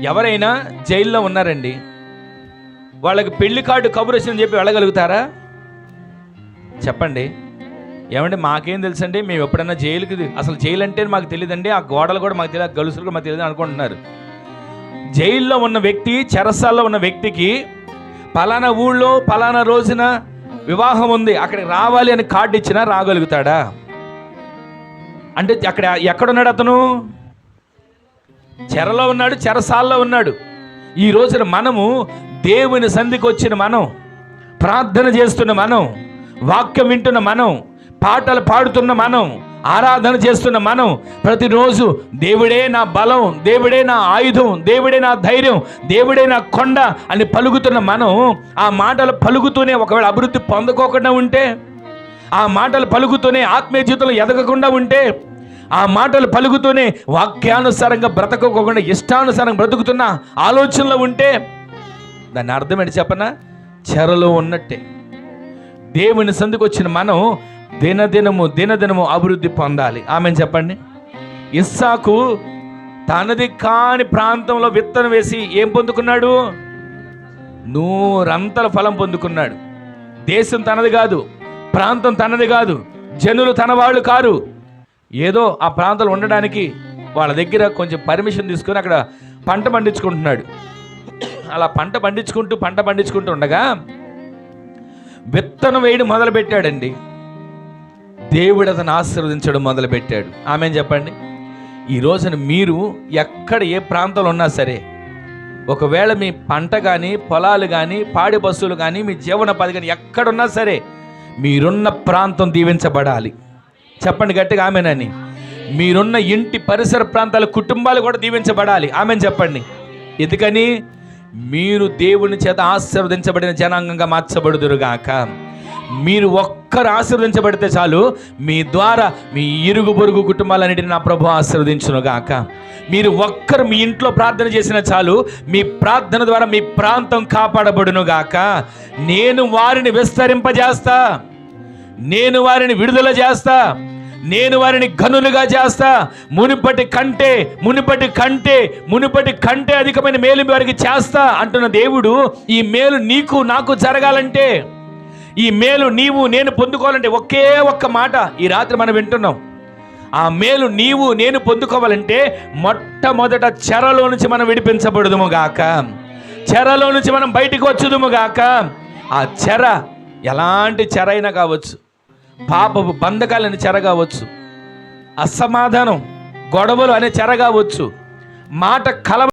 ఎవరైనా జైల్లో ఉన్నారండి, వాళ్ళకి పెళ్లి కార్డు కబురు వచ్చిందని చెప్పి వెళ్ళగలుగుతారా? చెప్పండి. ఏమంటే మాకేం తెలుసండి, మేము ఎప్పుడన్నా జైలుకి, అసలు జైలు అంటే మాకు తెలియదండి, ఆ గోడలు కూడా మాకు తెలియదు, గొలుసులు కూడా మాకు తెలియదు అనుకుంటున్నారు. జైల్లో ఉన్న వ్యక్తి, చెరసాల్లో ఉన్న వ్యక్తికి పలానా ఊళ్ళో పలానా రోజున వివాహం ఉంది, అక్కడికి రావాలి అని కార్డు ఇచ్చినా రాగలుగుతాడా? అంటే అక్కడ ఎక్కడున్నాడు అతను? చెరలో ఉన్నాడు, చెరసాల్లో ఉన్నాడు. ఈ రోజున మనము దేవుని సన్నిధికి వచ్చిన మనం, ప్రార్థన చేస్తున్న మనం, వాక్యం వింటున్న మనం, పాటలు పాడుతున్న మనం, ఆరాధన చేస్తున్న మనం, ప్రతిరోజు దేవుడే నా బలం, దేవుడే నా ఆయుధం, దేవుడే నా ధైర్యం, దేవుడే నా కొండ అని పలుకుతున్న మనం, ఆ మాటలు పలుకుతూనే ఒకవేళ అభివృద్ధి పొందుకోకుండా ఉంటే, ఆ మాటలు పలుకుతూనే ఆత్మీయ జీవితంలో ఎదగకుండా ఉంటే, ఆ మాటలు పలుకుతూనే వాక్యానుసారంగా బ్రతకకుండా ఇష్టానుసారంగా బ్రతుకుతున్న ఆలోచనలో ఉంటే, దాని అర్థం ఏంటి చెప్పనా? చెరలో ఉన్నట్టే. దేవుని సందుకు వచ్చిన మనం దినదినము అభివృద్ధి పొందాలి. ఆమెను చెప్పండి. ఇస్సాకు తనది కాని ప్రాంతంలో విత్తనం వేసి ఏం పొందుకున్నాడు? 100 ఫలం పొందుకున్నాడు. దేశం తనది కాదు, ప్రాంతం తనది కాదు, జనులు తన వాళ్ళు కారు. ఏదో ఆ ప్రాంతంలో ఉండడానికి వాళ్ళ దగ్గర కొంచెం పర్మిషన్ తీసుకొని అక్కడ పంట పండించుకుంటున్నాడు. అలా పంట పండించుకుంటూ ఉండగా విత్తనం వేయడం మొదలుపెట్టాడండి. దేవుడు అతను ఆశీర్వదించడం మొదలుపెట్టాడు. ఆమెను చెప్పండి. ఈ రోజున మీరు ఎక్కడ ఏ ప్రాంతంలో ఉన్నా సరే, ఒకవేళ మీ పంట కానీ, పొలాలు కానీ, పాడి పశువులు కానీ, మీ జీవనోపాధి కానీ ఎక్కడున్నా సరే, మీరున్న ప్రాంతం దీవించబడాలి. చెప్పండి గట్టిగా ఆమెనని. మీరున్న ఇంటి పరిసర ప్రాంతాల కుటుంబాలు కూడా దీవించబడాలి. ఆమెను చెప్పండి. ఎందుకని? మీరు దేవుని చేత ఆశీర్వదించబడిన జనాంగంగా మార్చబడుదురుగాక. మీరు ఒక్కరు ఆశీర్వదించబడితే చాలు, మీ ద్వారా మీ ఇరుగు పొరుగు కుటుంబాలన్నిటిని నా ప్రభు ఆశీర్వదించునుగాక. మీరు ఒక్కరు మీ ఇంట్లో ప్రార్థన చేసిన చాలు, మీ ప్రార్థన ద్వారా మీ ప్రాంతం కాపాడబడునుగాక. నేను వారిని విస్తరింపజేస్తా, నేను వారిని విడుదల చేస్తా, నేను వారిని గనులుగా చేస్తా. మునుపటి కంటే అధికమైన మేలు వారికి చేస్తా అంటున్న దేవుడు, ఈ మేలు నీకు నాకు జరగాలంటే, ఈ మేలు నీవు నేను పొందుకోవాలంటే ఒకే ఒక్క మాట ఈ రాత్రి మనం వింటున్నాం. ఆ మేలు నీవు నేను పొందుకోవాలంటే మొట్టమొదట చెరలో నుంచి మనం విడిపించబడుదుము గాక, చెరలో నుంచి మనం బయటికి వచ్చుదుము గాక. ఆ చెర ఎలాంటి చెర అయినా కావచ్చు, పాపపు బంధకాలని చెర కావచ్చు, అసమాధానం గొడవలు అనే చెర కావచ్చు, మాట కల